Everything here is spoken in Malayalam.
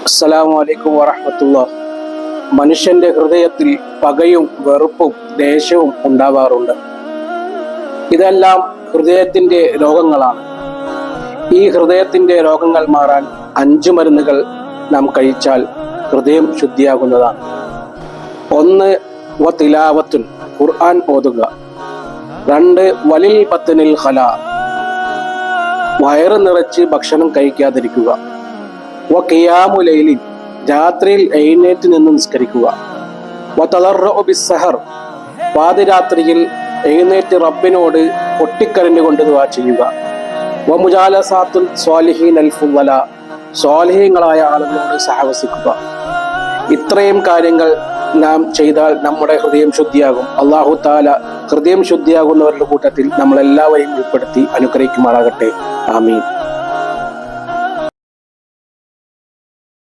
അസ്സലാമു അലൈക്കും വറഹ്മത്തുള്ളാഹി. മനുഷ്യന്റെ ഹൃദയത്തിൽ പകയും വെറുപ്പും ദേഷ്യവും ഉണ്ടാവാറുണ്ട്. ഇതെല്ലാം ഹൃദയത്തിന്റെ രോഗങ്ങളാണ്. ഈ ഹൃദയത്തിന്റെ രോഗങ്ങൾ മാറാൻ 5 മരുന്നുകൾ നാം കഴിച്ചാൽ ഹൃദയം ശുദ്ധിയാകുന്നതാണ്. 1. വതിലാവത്തുൻ, ഖുർആൻ ഓതുക. 2. വലിൽ ബത്നിൽ ഖലാ, വയറ് നിറച്ച് ഭക്ഷണം കഴിക്കാതിരിക്കുക. വഖിയാമു ലൈലിൻ, രാത്രിയിൽ എഴുന്നേറ്റ് നിന്ന് നിസ്കരിക്കുക. വതദർറഉ ബിസ്സഹർ, പാതിരാത്രിയിൽ എഴുന്നേറ്റ് റബ്ബിനോട് പൊട്ടിക്കരഞ്ഞുകൊണ്ട് ദുആ ചെയ്യുക. വമുജാലസാത്തുൽ സ്വാലിഹീനൽ ഫുളല, സ്വാലിഹീങ്ങളായ ആളുകളോട് സഹവസിക്കുക. ഇത്രയും കാര്യങ്ങൾ നാം ചെയ്താൽ നമ്മുടെ ഹൃദയം ശുദ്ധിയാകും. അല്ലാഹു തആല ഹൃദയം ശുദ്ധിയാകുന്നവരുടെ കൂട്ടത്തിൽ നമ്മളെല്ലാവരെയും ഉൾപ്പെടുത്തി അനുഗ്രഹിക്കുമാറാകട്ടെ. ആമീൻ.